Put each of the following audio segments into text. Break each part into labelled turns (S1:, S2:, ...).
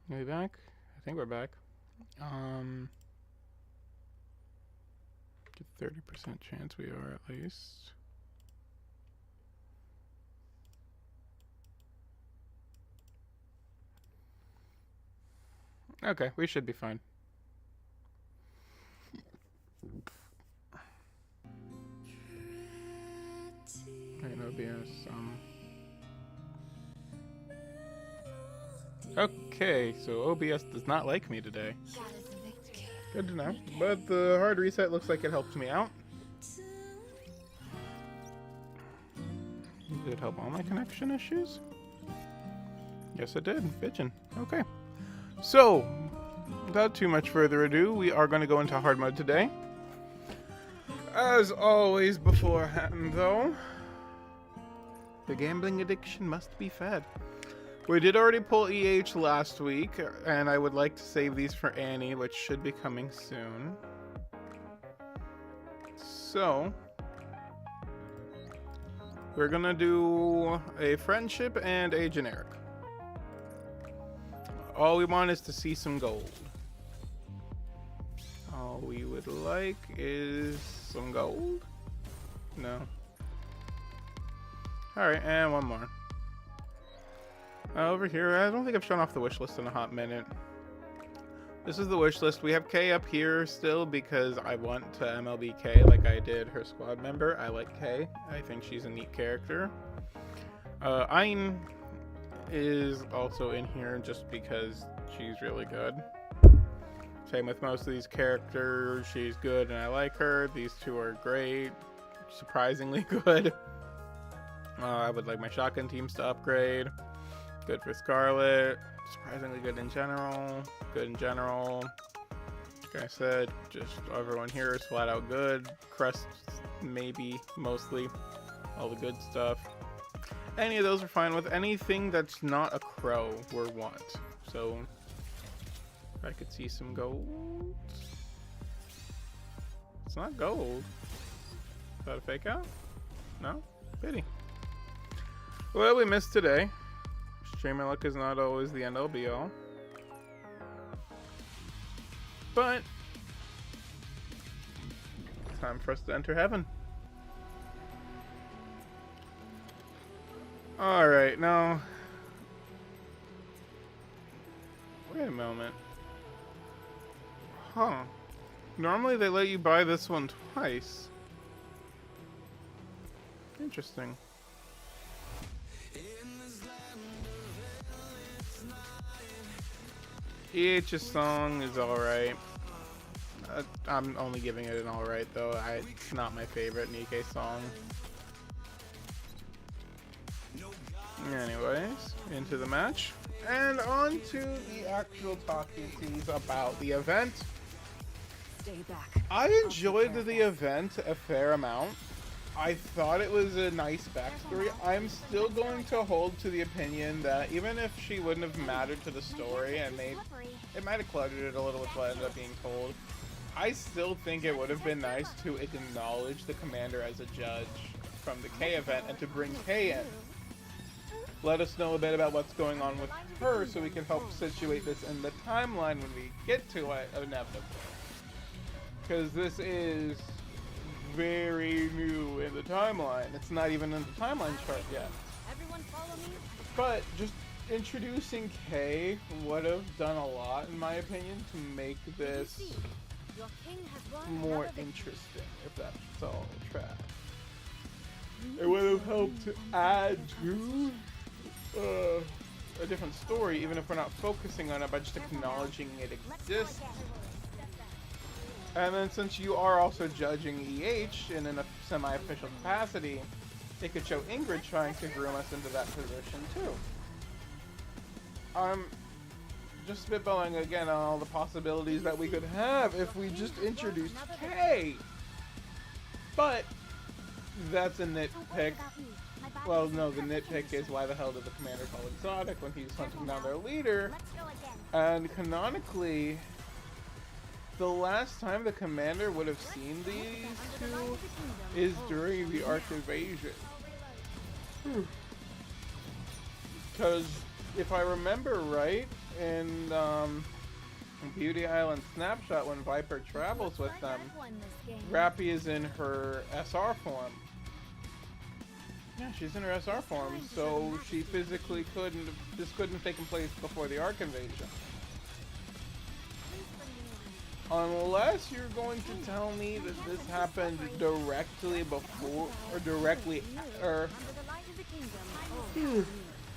S1: Are we back? I think we're back. 30% chance we are at least. Okay, we should be fine. Right, OBS. Okay, so OBS does not like me today. Good to know. But the hard reset looks like it helped me out. Did it help all my connection issues? Yes, it did. Bitchin'. Okay. So, without too much further ado, we are going to go into hard mode today. As always beforehand, though, the gambling addiction must be fed. We did already pull EH last week, and I would like to save these for Annie, which should be coming soon. So, we're gonna do a friendship and a generic. All we want is to see some gold. All we would like is some gold? No. Alright, and one more. Over here, I don't think I've shown off the wish list in a hot minute. This is the wish list. We have Kay up here still because I want to MLB Kay like I did her squad member. I like Kay. I think she's a neat character. Ayn is also in here just because she's really good. Same with most of these characters. She's good and I like her. These two are great. Surprisingly good. I would like my shotgun teams to upgrade. Good for Scarlet. Surprisingly good in general. Good in general. Like I said, just everyone here is flat out good. Crest, maybe, mostly. All the good stuff. Any of those are fine with. Anything that's not a crow, we're want. So, if I could see some gold. It's not gold. Is that a fake out? No? Pity. Well, we missed today. Streamer luck is not always the end all be all. But time for us to enter heaven. Alright, now wait a moment. Huh. Normally they let you buy this one twice. Interesting. EH's song is alright. I'm only giving it an alright though. It's not my favorite Nikke song. Anyways, into the match. And on to the actual talking about the event.
S2: Stay back.
S1: I enjoyed the event a fair amount. I thought it was a nice backstory. I'm still going to hold to the opinion that even if she wouldn't have mattered to the story and it might have cluttered it a little with what ended up being told, I still think it would have been nice to acknowledge the commander as a judge from the K event and to bring K in. Let us know a bit about what's going on with her so we can help situate this in the timeline when we get to it inevitably. Because this is very new in the timeline. It's not even in the timeline chart yet.
S2: Everyone follow me.
S1: But just introducing Kay would have done a lot, in my opinion, to make this
S2: Your king has won
S1: more
S2: another
S1: interesting, if that's all trash. It would have helped to add to a different story, even if we're not focusing on it, by just acknowledging it exists. And then since you are also judging EH in a semi-official capacity, it could show Ingrid trying to groom us into that position too. I'm just spitballing again on all the possibilities that we could have if we just introduced Kay. But that's a nitpick. Well, no, the nitpick is why the hell did the commander call Exotic when he's hunting down their leader? And canonically, the last time the commander would have seen these two is during the Arch Invasion. Because if I remember right, in Beauty Island Snapshot when Viper travels with
S2: Looks
S1: them,
S2: like I've won this game.
S1: Rappy is in her SR form. Yeah, she's in her SR form, so she physically couldn't. This couldn't have taken place before the Ark invasion.
S2: Please bring me
S1: Unless you're going to tell me that this happened directly before, or directly, or
S2: under the light of the kingdom.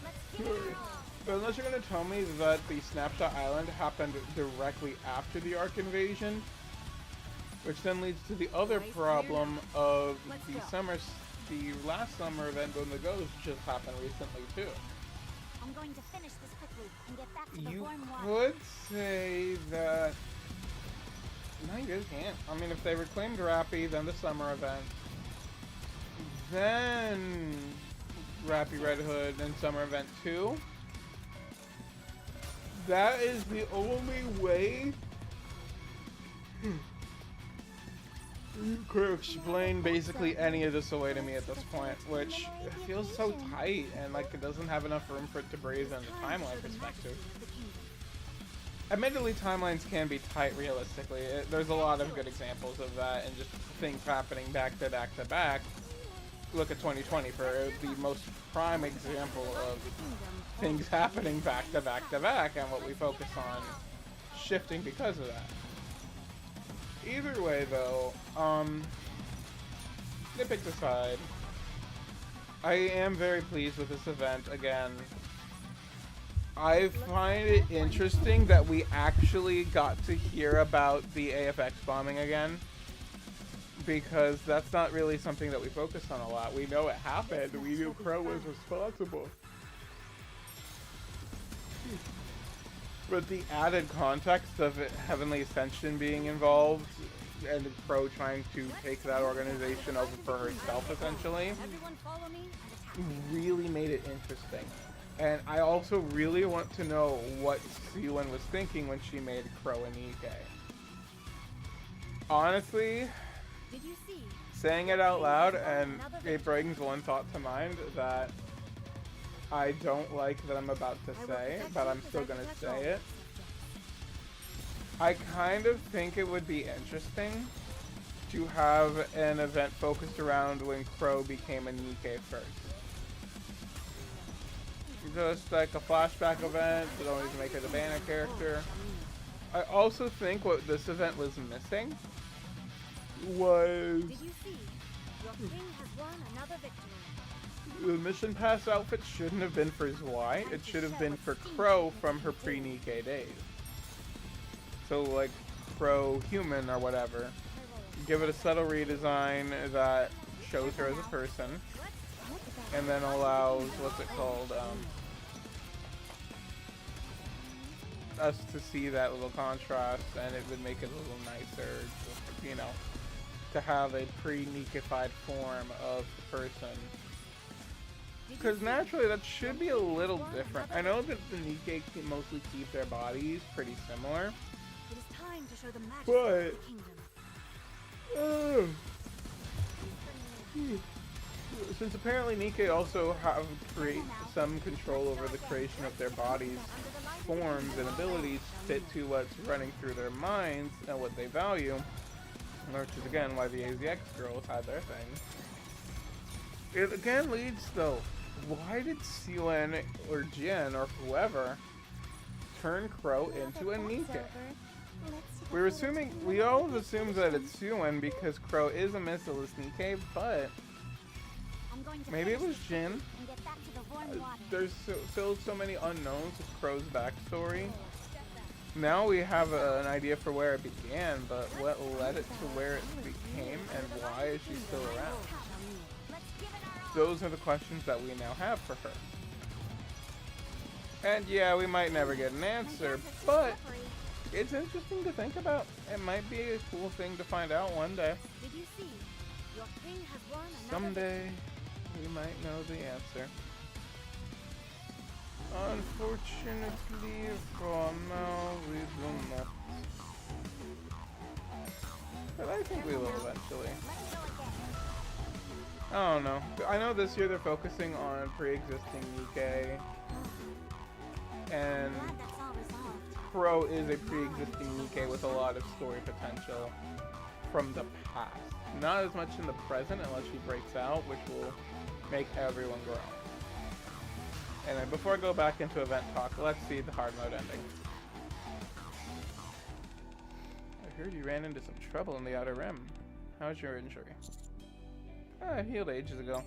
S2: Let's give it our all.
S1: unless you're going to tell me that the Snapshot Island happened directly after the Ark invasion, which then leads to the other problem of the last summer event when the Ghost just happened recently too.
S2: I'm going to finish this quickly and get back to the
S1: You
S2: warm water.
S1: could say that. No, you can't. I mean, if they reclaimed Rappy, then the summer event, then Rappy Red Hood, and summer event 2. That is the only way you could explain basically any of this away to me at this point, which feels so tight and like it doesn't have enough room for it to breathe in the timeline perspective. Admittedly, timelines can be tight realistically. There's a lot of good examples of that and just things happening back to back to back. Look at 2020 for the most prime example of things happening back to back to back and what we focus on shifting because of that. Either way though, nitpicks aside, I am very pleased with this event again. I find it interesting that we actually got to hear about the AFX bombing again, because that's not really something that we focus on a lot. We know it happened, we knew Crow was responsible. But the added context of it, Heavenly Ascension being involved and Crow trying to take that organization over for herself essentially
S2: Everyone follow me and attack.
S1: really made it interesting. And I also really want to know what Siwen was thinking when she made Crow and Nikke. Honestly,
S2: Did you see?
S1: saying it out loud, and it brings one thought to mind that I don't like that I'm about to say, but I'm still gonna say it. I kind of think it would be interesting to have an event focused around when Crow became a Nikke first. Just like a flashback event, you don't even make it a banner character. I also think what this event was missing was
S2: Did you see? Your king has won another victory.
S1: the mission pass outfit shouldn't have been for Zwei, it should have been for Crow from her pre-Nikke days. So like Crow human or whatever. Give it a subtle redesign that shows her as a person, and then allows, what's it called, us to see that little contrast, and it would make it a little nicer, you know, to have a pre-Nikkified form of the person. Because naturally that should be a little different. I know that the Nikke mostly keep their bodies pretty similar,
S2: It is time to show the magic of the kingdom.
S1: Since apparently Nikke also have some control over the creation of their bodies, forms, and abilities fit to what's running through their minds and what they value, which is again why the AZX girls had their thing. It again leads though, why did Siwen or Jin or whoever turn Crow into a Nikke? We all assume that it's Siwen because Crow is a missileless Nikke, but maybe it was Jin. There's still so many unknowns with Crow's backstory. Now we have an idea for where it began, but what led it to where it became and why is she still around? Those are the questions that we now have for her. And yeah, we might never get an answer, but it's interesting to think about. It might be a cool thing to find out one day.
S2: Did you see? Your king has won another
S1: Someday, we might know the answer. Unfortunately, for now, we will not. But I think we will eventually. I don't know. I know this year they're focusing on pre-existing Nikke. And
S2: Glad that's all resolved.
S1: Pro is a pre-existing Nikke with a lot of story potential from the past. Not as much in the present unless she breaks out, which will make everyone grow. And then before I go back into event talk, let's see the hard mode ending. I heard you ran into some trouble in the Outer Rim. How's your injury? I healed ages ago.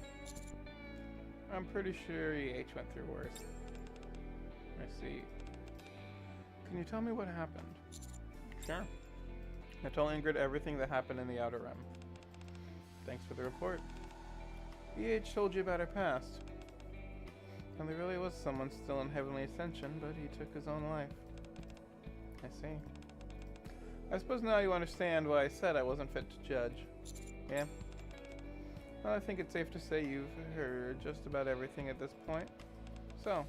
S1: I'm pretty sure EH went through worse. I see. Can you tell me what happened? Sure. I told Ingrid everything that happened in the Outer Rim. Thanks for the report. EH told you about her past. And there really was someone still in Heavenly Ascension, but he took his own life. I see. I suppose now you understand why I said I wasn't fit to judge. Yeah? Well, I think it's safe to say you've heard just about everything at this point. So,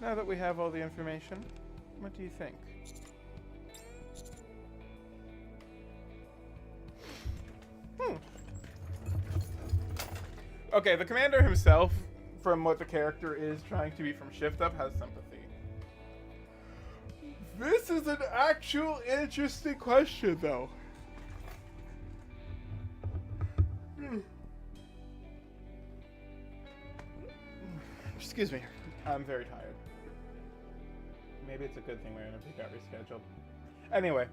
S1: now that we have all the information, what do you think? Okay, the commander himself, from what the character is trying to be from Shift Up, has sympathy. This is an actual interesting question, though. Excuse me, I'm very tired. Maybe it's a good thing my interview got rescheduled. Anyway,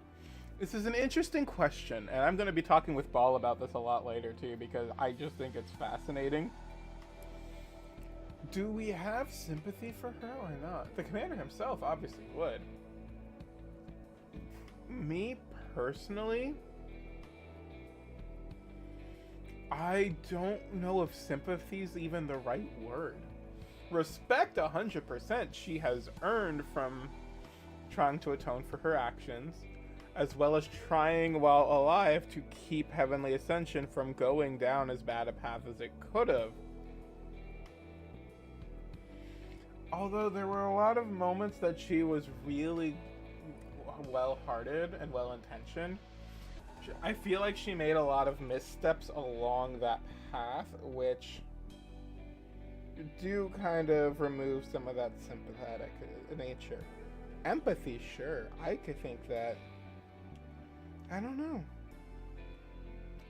S1: this is an interesting question, and I'm going to be talking with Ball about this a lot later too, because I just think it's fascinating. Do we have sympathy for her or not? The commander himself obviously would. Me personally, I don't know if sympathy is even the right word. Respect 100% she has earned from trying to atone for her actions, as well as trying while alive to keep Heavenly Ascension from going down as bad a path as it could have. Although there were a lot of moments that she was really well-hearted and well-intentioned, I feel like she made a lot of missteps along that path, which do kind of remove some of that sympathetic nature. Empathy, sure. I could think that. I don't know.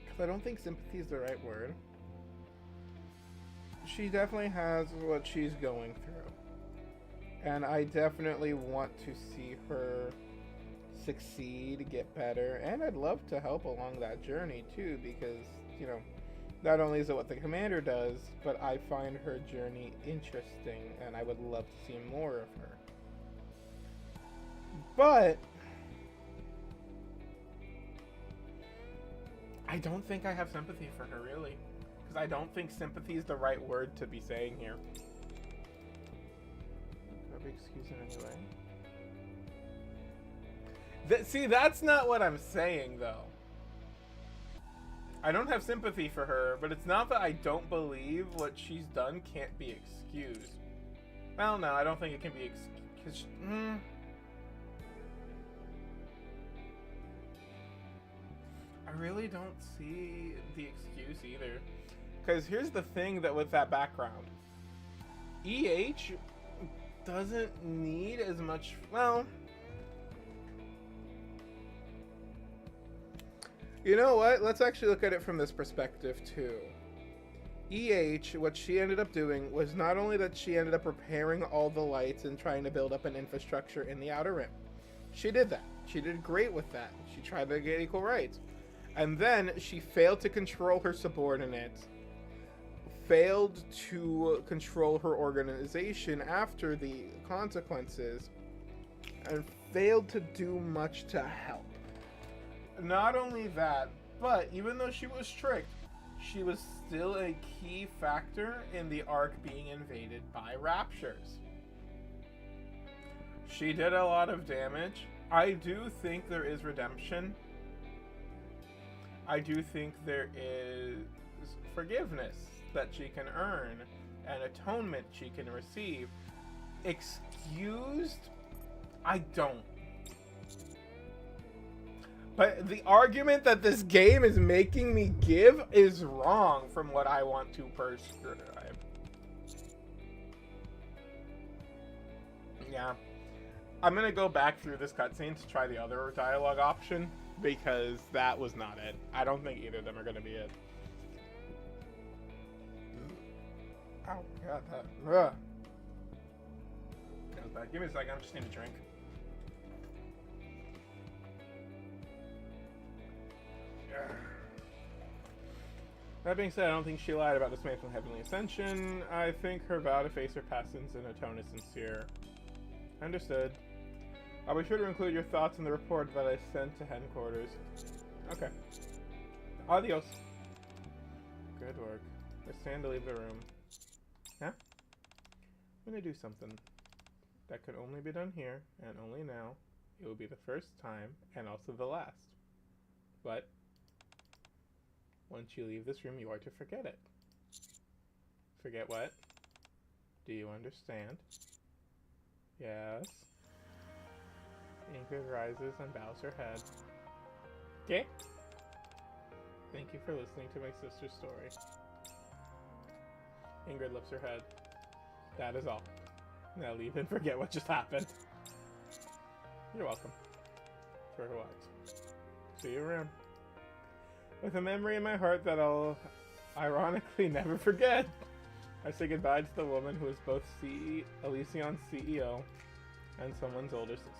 S1: Because I don't think sympathy is the right word. She definitely has what she's going through. And I definitely want to see her succeed, get better, and I'd love to help along that journey too, because, you know, not only is it what the commander does, but I find her journey interesting, and I would love to see more of her. But I don't think I have sympathy for her, really, because I don't think sympathy is the right word to be saying here. I'll be excusing anyway. See, that's not what I'm saying, though. I don't have sympathy for her, but it's not that I don't believe what she's done can't be excused. Well, no, I don't think it can be excused. I really don't see the excuse either. Because here's the thing that with that background. EH doesn't need as much, well... You know what? Let's actually look at it from this perspective, too. EH, what she ended up doing was not only that she ended up repairing all the lights and trying to build up an infrastructure in the Outer Rim. She did that. She did great with that. She tried to get equal rights. And then she failed to control her subordinates, failed to control her organization after the consequences, and failed to do much to help. Not only that, but even though she was strict, she was still a key factor in the Ark being invaded by Raptures. She did a lot of damage. I do think there is redemption. I do think there is forgiveness that she can earn and atonement she can receive. Excused? I don't. But the argument that this game is making me give is wrong from what I want to prescribe. Yeah. I'm gonna go back through this cutscene to try the other dialogue option, because that was not it. I don't think either of them are gonna be it. Oh god, that. Ugh. Goes back. Give me a second. I just need a drink. That being said, I don't think she lied about dismantling Heavenly Ascension. I think her vow to face her past sins and atone is sincere. Understood. I'll be sure to include your thoughts in the report that I sent to headquarters. Okay. Adios. Good work. It's time to leave the room. Huh? I'm gonna do something that could only be done here, and only now. It will be the first time, and also the last. But once you leave this room, you are to forget it. Forget what? Do you understand? Yes. Ingrid rises and bows her head. Okay. Thank you for listening to my sister's story. Ingrid lifts her head. That is all. Now leave and forget what just happened. You're welcome. For her wives. See you around. With a memory in my heart that I'll ironically never forget, I say goodbye to the woman who is both Elysion's CEO and someone's older sister.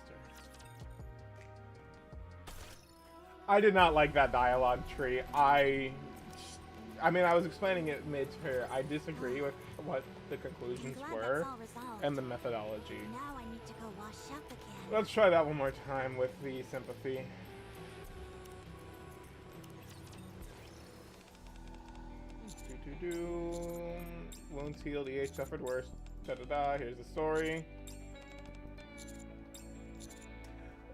S1: I did not like that dialogue tree. I mean, I was explaining it mid-turn. I disagree with what the conclusions were and the methodology.
S2: Now I need to go wash up again.
S1: Let's try that one more time with the sympathy. Wounds healed, EH suffered worse. Da-da-da, here's the story.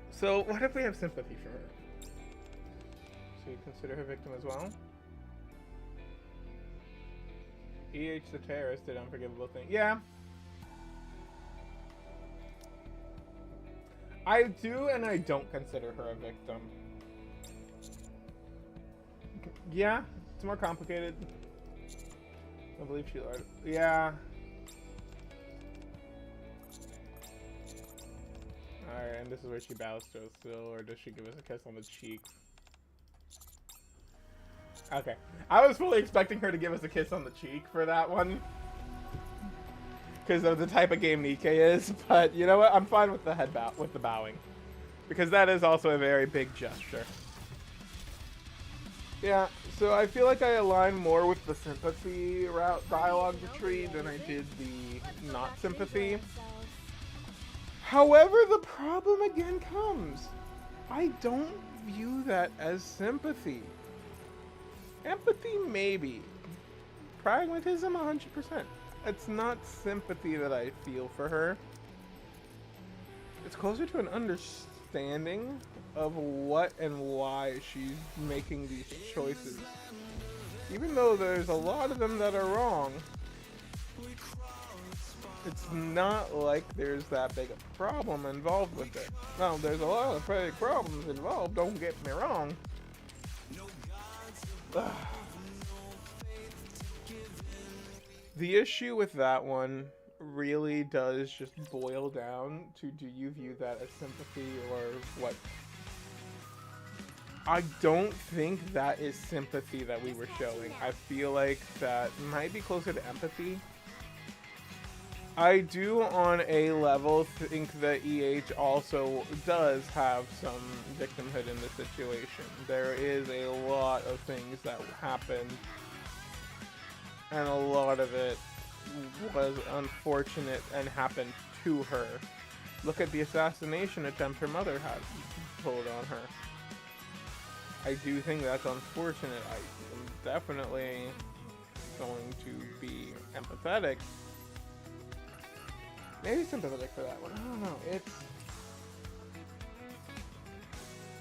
S1: So, what if we have sympathy for her? So you consider her victim as well? EH the terrorist did unforgivable things. Yeah. I do and I don't consider her a victim. Yeah, it's more complicated. I believe she lied. Yeah. Alright, and this is where she bows to us still, or does she give us a kiss on the cheek? Okay. I was fully expecting her to give us a kiss on the cheek for that one. Because of the type of game Nikke is, but you know what? I'm fine with the head bow, with the bowing. Because that is also a very big gesture. Yeah, so I feel like I align more with the sympathy route dialogue tree than I did the not sympathy. However, the problem again comes. I don't view that as sympathy. Empathy, maybe. Pragmatism, 100%. It's not sympathy that I feel for her. It's closer to an understanding of what and why she's making these choices. Even though there's a lot of them that are wrong, it's not like there's that big a problem involved with it. Now, there's a lot of big problems involved, don't get me wrong. The issue with that one really does just boil down to, do you view that as sympathy or what? I don't think that is sympathy that we were showing. I feel like that might be closer to empathy. I do on a level think that EH also does have some victimhood in this situation. There is a lot of things that happened, and a lot of it was unfortunate and happened to her. Look at the assassination attempt her mother had pulled on her. I do think that's unfortunate. I am definitely going to be empathetic. Maybe sympathetic for that one. I don't know.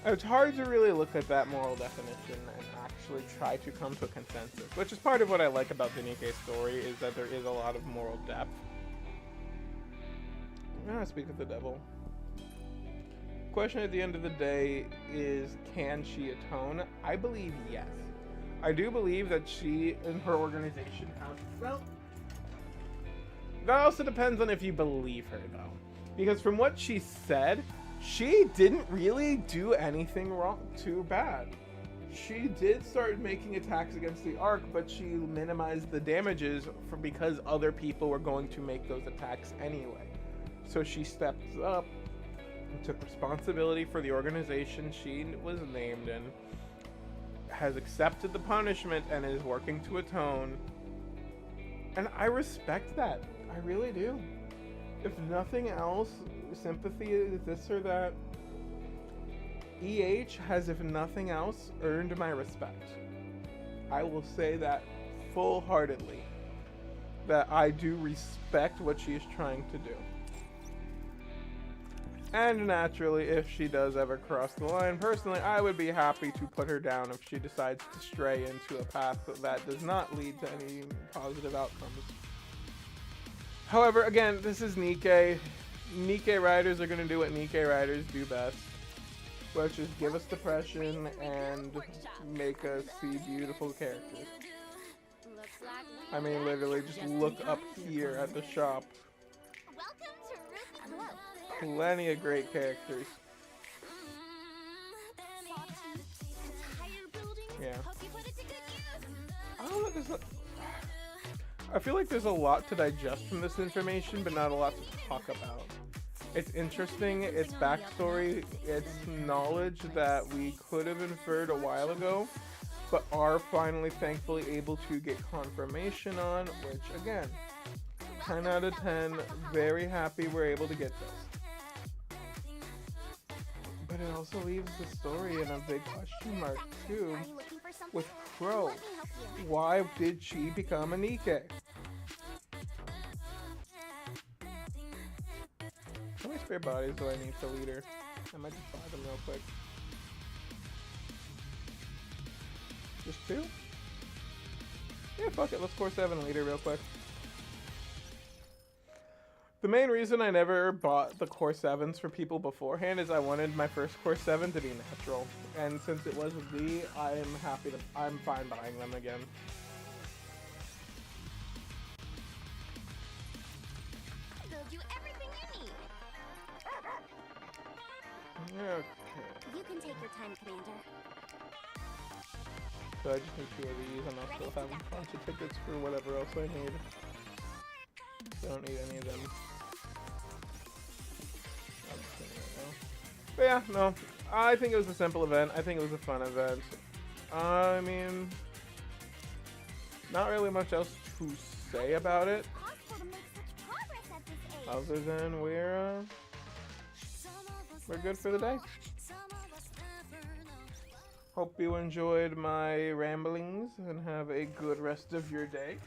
S1: It's hard to really look at that moral definition and actually try to come to a consensus, which is part of what I like about the Nikke story, is that there is a lot of moral depth. I'm gonna speak of the devil. Question at the end of the day is, can she atone? I believe yes. I do believe that she and her organization have, well, that also depends on if you believe her, though. Because from what she said, she didn't really do anything wrong too bad. She did start making attacks against the Ark, but she minimized the damages because other people were going to make those attacks anyway. So she stepped up and took responsibility for the organization she was named in, has accepted the punishment, and is working to atone. And I respect that. I really do. If nothing else, sympathy is this or that. EH has, if nothing else, earned my respect. I will say that full-heartedly, that I do respect what she is trying to do. And naturally, if she does ever cross the line, personally, I would be happy to put her down if she decides to stray into a path that does not lead to any positive outcomes. However, again, this is Nikke. Nikke riders are going to do what Nikke riders do best, which is give us depression and make us see beautiful characters. I mean, literally, just look up here at the shop. Plenty of great characters. Yeah. I feel like there's a lot to digest from this information, but not a lot to talk about. It's interesting, it's backstory, it's knowledge that we could have inferred a while ago, but are finally thankfully able to get confirmation on, which again, 10 out of 10, very happy we're able to get this. But it also leaves the story in a big question mark too, with Crow. Why did she become a Nikke? How many spare bodies do I need for leader? I might just buy them real quick. Just 2? Yeah, fuck it. Let's core 7 leader real quick. The main reason I never bought the core 7s for people beforehand is I wanted my first core 7 to be natural. And since it was with V, I'm fine buying them again.
S2: Build you everything you need.
S1: Okay.
S2: You can take your time, Commander.
S1: So I just need 2 of these, and I'll still have a bunch of tickets for whatever else I need. I don't need any of them. I'm just kidding right now. But yeah, no. I think it was a simple event. I think it was a fun event. I mean, not really much else to say about it. Other than we're good for the day. Hope you enjoyed my ramblings and have a good rest of your day.